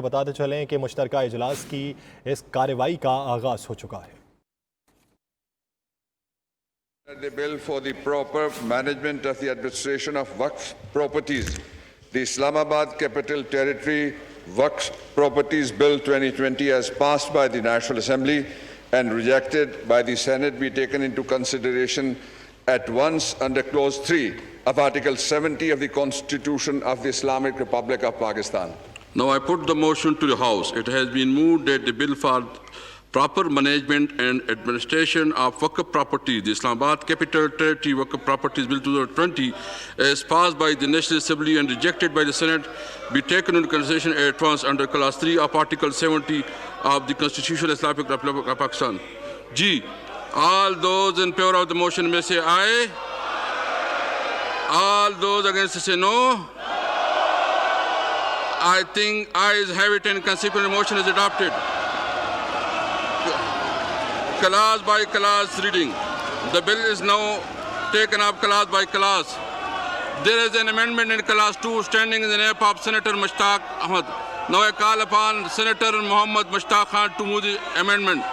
बताते चलें कि मुश्तरका इजलास की इस कार्रवाई का आगाज हो चुका है। The bill for the proper management of the administration of Waqf properties, the Islamabad Capital Territory Waqf Properties Bill 2020 as passed by the National Assembly and rejected by the Senate be taken into consideration at once under Clause 3 of Article 70 of the Constitution of the Islamic Republic of Pakistan. Now I put the motion to the House. It has been moved that the bill for proper management and administration of Waqf properties, the Islamabad Capital Territory Waqf Properties Bill 2020, as passed by the National Assembly and rejected by the Senate, be taken into consideration at once under Clause 3 of Article 70 of the Constitution of the Islamic Republic of Pakistan. G. All those in favor of the motion may say aye. All those against say no. I think ayes have it and consequent motion is adopted. Clause by clause reading. The bill is now taken up clause by clause. There is an amendment in clause 2 standing in the name of Senator Mushtaq Ahmed. Now I call upon Senator Muhammad Mushtaq Khan to move the amendment.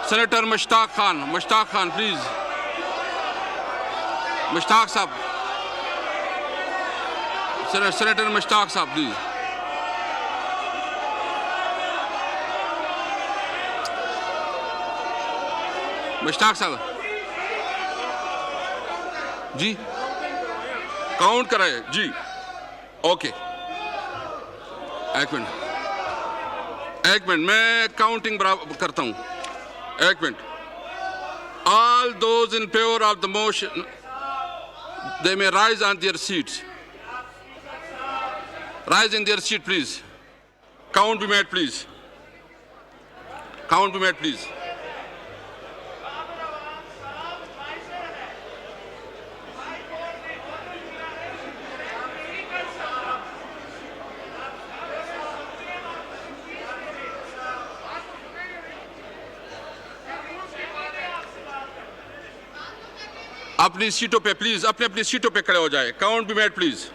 Senator Mushtaq Khan. Mushtaq Khan, please. Mushtaq Sahab. Senator Mushtaq Sahab, please. Mushtaq साहब जी count कराए जी okay एक minute मैं counting बराबर करता हूं एक minute all those in favour of the motion they may rise on their seats rise in their seat please count be made please count be made please अपनी सीटों पे प्लीज अपनी सीटों पे खड़े हो जाए काउंट बी मेड प्लीज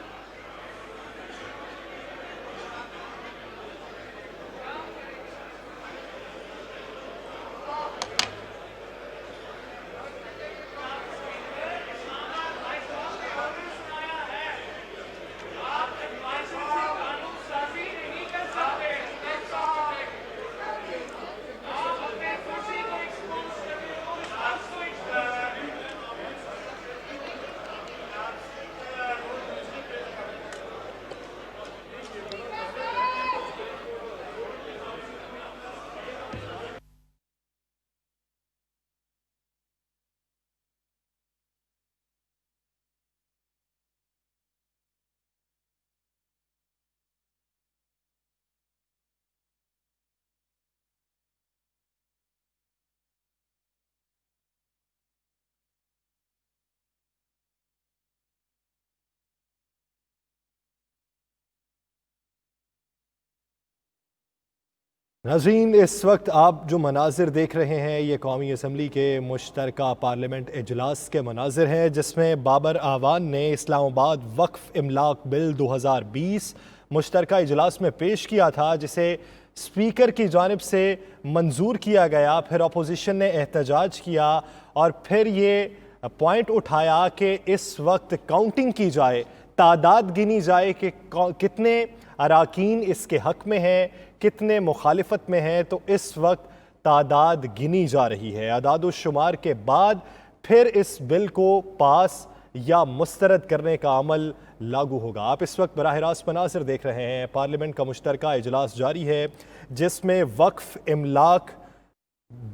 नाज़रीन, इस वक्त आप जो मनाजिर देख रहे हैं ये कौमी असम्बली के मुश्तरका पार्लियामेंट इजलास के मनाजिर हैं, जिसमें बाबर आवान ने इस्लामाबाद वक्फ इमलाक बिल 2020 मुश्तरका इजलास में पेश किया था, जिसे स्पीकर की जानिब से मंजूर किया गया। फिर अपोजिशन ने एहतजाज किया और फिर ये पॉइंट उठाया कि इस वक्त काउंटिंग की जाए, तादाद गिनी जाए कि कितने अराकीन इसके हक में हैं, कितने मुखालिफत में हैं। तो इस वक्त तादाद गिनी जा रही है। अदाद शुमार के बाद फिर इस बिल को पास या मुस्तरद करने का अमल लागू होगा। आप इस वक्त बराह रास्त मनाज़िर देख रहे हैं। पार्लियामेंट का मुश्तरका इजलास जारी है, जिसमें वक्फ इमलाक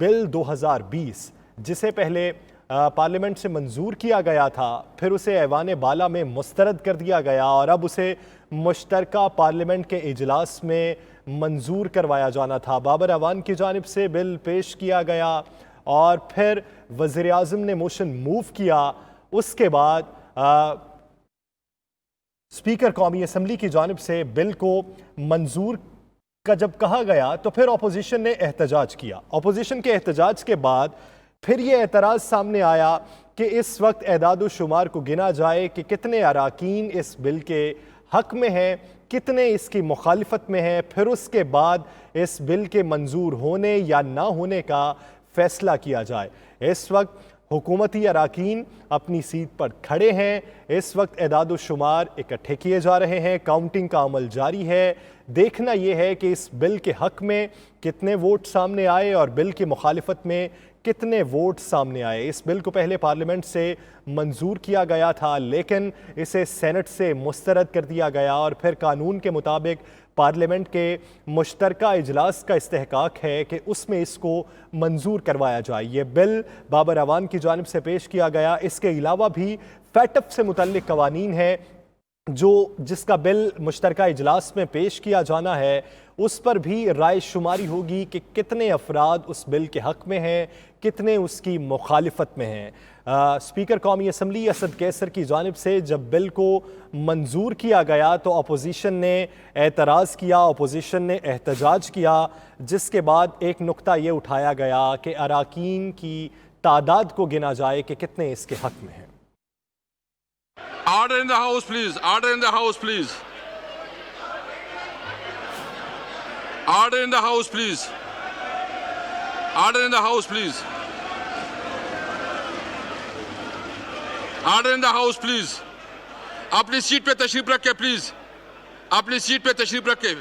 बिल 2020 जिसे पहले पार्लियामेंट से मंजूर किया गया था, फिर उसे ऐवान बाला में मुस्तरद कर दिया गया और अब उसे मुश्तरका पार्लियामेंट के इजलास में मंजूर करवाया जाना था। बाबर आवान की जानिब से बिल पेश किया गया और फिर वज़ीर आज़म ने मोशन मूव किया। उसके बाद स्पीकर कौमी असम्बली की जानिब से बिल को मंजूर का जब कहा गया तो फिर अपोजिशन ने एहतजाज किया। अपोजिशन के एहतजाज के बाद फिर ये एतराज़ सामने आया कि इस वक्त एदाद शुमार को गिना जाए कि कितने अराकीन इस बिल के हक में हैं, कितने इसकी मुखालिफत में हैं, फिर उसके बाद इस बिल के मंजूर होने या ना होने का फैसला किया जाए। इस वक्त हुकूमती अराकीन अपनी सीट पर खड़े हैं। इस वक्त एदाद शुमार इकट्ठे किए जा रहे हैं, काउंटिंग का अमल जारी है। देखना यह है कि इस बिल के हक में कितने वोट सामने आए और बिल की मुखालिफत में कितने वोट सामने आए। इस बिल को पहले पार्लियामेंट से मंजूर किया गया था, लेकिन इसे सेनेट से मुस्तरद कर दिया गया और फिर कानून के मुताबिक पार्लियामेंट के मुश्तरका इजलास का इस्तेहकाक है कि उसमें इसको मंजूर करवाया जाए। ये बिल बाबर अवान की जानिब से पेश किया गया। इसके अलावा भी फैटअप से मुतल्लिक कवानीन है जिसका बिल मुश्तरका इजलास में पेश किया जाना है, उस पर भी राय शुमारी होगी कि कितने अफराद उस बिल के हक में हैं, कितने उसकी मुखालिफत में हैं। स्पीकर कौमी असम्बली असद कैसर की जानिब से जब बिल को मंजूर किया गया तो अपोजिशन ने एतराज़ किया, अपोजिशन ने एहतजाज किया, जिसके बाद एक नुक्ता ये उठाया गया कि अराकीन की तादाद को गिना जाए कि कितने इसके हक में हैं। Order in the House, please. Order in the House, please. Order in the House, please. Order in the House, please. Order in the House, please. अपनी सीट पे तशरीफ रखें, प्लीज। अपनी सीट पे तशरीफ रखें।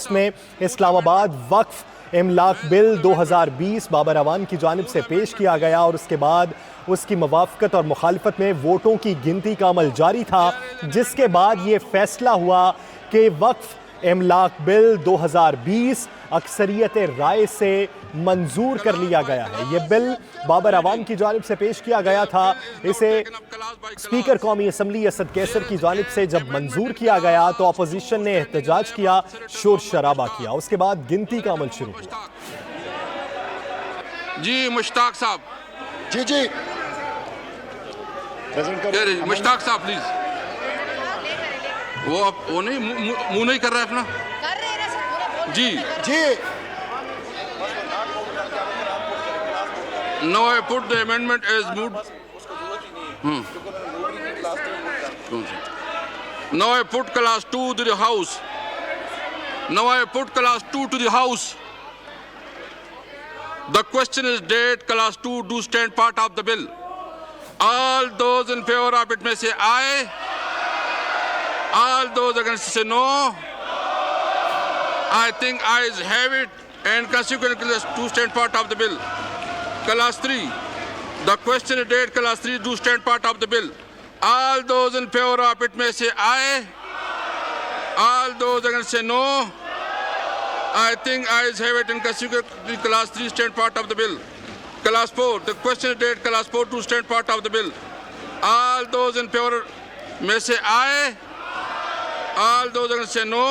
इसमें इस्लामाबाद वक्फ इमलाक बिल 2020 बाबर अवान की जानिब से पेश किया गया और उसके बाद उसकी मुवाफ़क़त और मुखालिफत में वोटों की गिनती का अमल जारी था, जिसके बाद ये फैसला हुआ कि वक्फ इमलाक बिल 2020 अक्सरियत राय से मंजूर कर लिया गया है। ये बिल बाबर अवान की जानिब से पेश किया गया था। इसे स्पीकर कौमी असम्बली असद कैसर की जानिब से जब मंजूर किया गया तो अपोजिशन ने एहतजाज किया, शोर शराबा किया। उसके बाद गिनती का अमल शुरू हुआ। जी मुश्ताक साहब, जी जी मुश्ताक साहब प्लीज। वो नहीं मुंह नहीं कर रहा है अपना। जी जी Now I put the amendment as moved. Now I put class 2 to the House. Now I put class 2 to the House. The question is date class 2 do stand part of the bill. All those in favor of it may say aye. All those against say no. I think ayes have it, and consequently class 2 stand part of the bill. Class 3. The question is date class 3 do stand part of the bill. All those in favor of it may say aye. All those against say no. I think ayes have it, and consequently class 3 stand part of the bill. Class 4. The question is date class 4 do stand part of the bill. All those in favor may say aye. All those against say no.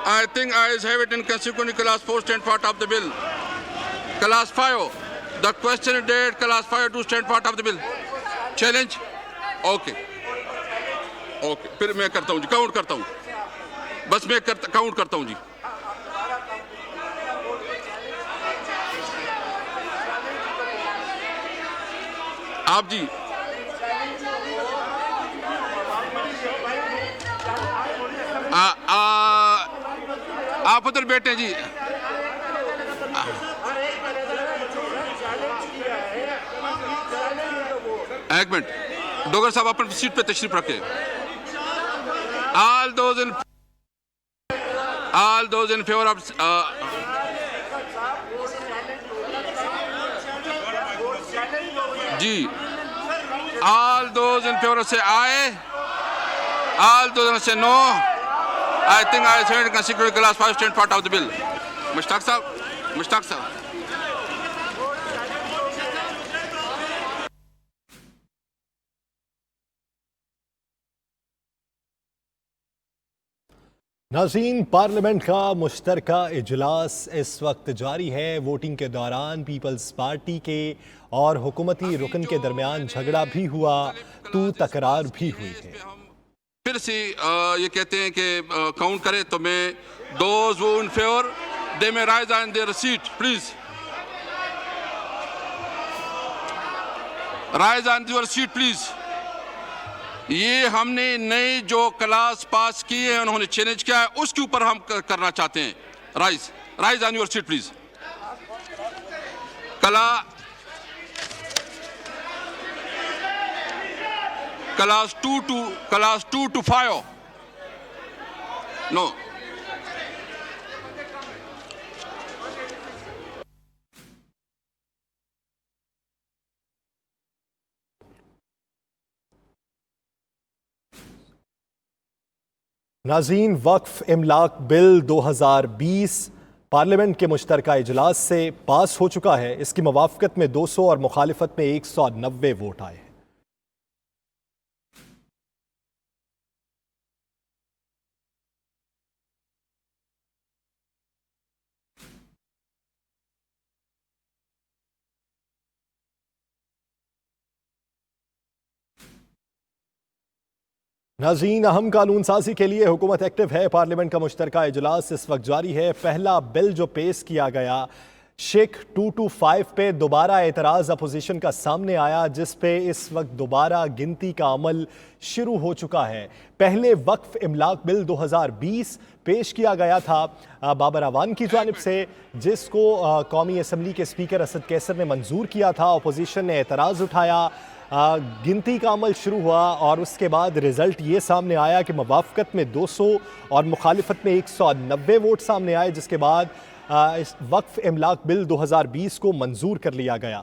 I think ayes have it, and consequently class 4 stand part of the bill. Class 5. The question is date class 5 to stand part of the bill. Challenge? Okay. Okay. फिर मैं करता हूँ जी, count करता हूँ। बस मैं count करता हूँ जी। आप जी आप उधर बैठे जी। एक मिनट, डोगर साहब अपनी सीट पे तशरीफ रखे। All those in favor of जी, all those in favor say aye. All those say no. I think I said consequently class 5 stand part of the bill. Mushtaq sahab. नाज़रीन, पार्लियामेंट का मुश्तरका इजलास इस वक्त जारी है। वोटिंग के दौरान पीपल्स पार्टी के और हुकूमती रुकन के दरमियान झगड़ा भी हुआ, तू तकरार भी हुई है। फिर से ये कहते हैं कि काउंट करें, तो मैं दोज वो इन फेवर दे में rise on their seat please, rise on your seat please. ये हमने नए जो क्लास पास किए हैं, उन्होंने चैलेंज किया है, उसके ऊपर हम करना चाहते हैं। Rise rise on your seat please. Class 2 to 5 no. नाज़रीन, वक्फ इमलाक बिल 2020 पार्लियामेंट के मुश्तरका इजलास से पास हो चुका है। इसकी मुवाफ़क़त में 200 और मुखालिफत में 190 वोट आए हैं। नाज़रीन, अहम कानून साजी के लिए हुकूमत एक्टिव है। पार्लियामेंट का मुश्तरका इजलास इस वक्त जारी है। पहला बिल जो पेश किया गया शेख 225 पे दोबारा एतराज़ अपोजिशन का सामने आया, जिस पे इस वक्त दोबारा गिनती का अमल शुरू हो चुका है। पहले वक्फ इमलाक बिल 2020 पेश किया गया था बाबर आवान की जानिब से, जिसको कौमी असम्बली के स्पीकर असद कैसर ने मंजूर किया था। अपोजिशन ने एतराज़ उठाया, गिनती का अमल शुरू हुआ और उसके बाद रिजल्ट ये सामने आया कि मुवाफ़क़त में 200 और मुखालिफत में 190 वोट सामने आए, जिसके बाद इस वक्फ इमलाक बिल 2020 को मंजूर कर लिया गया।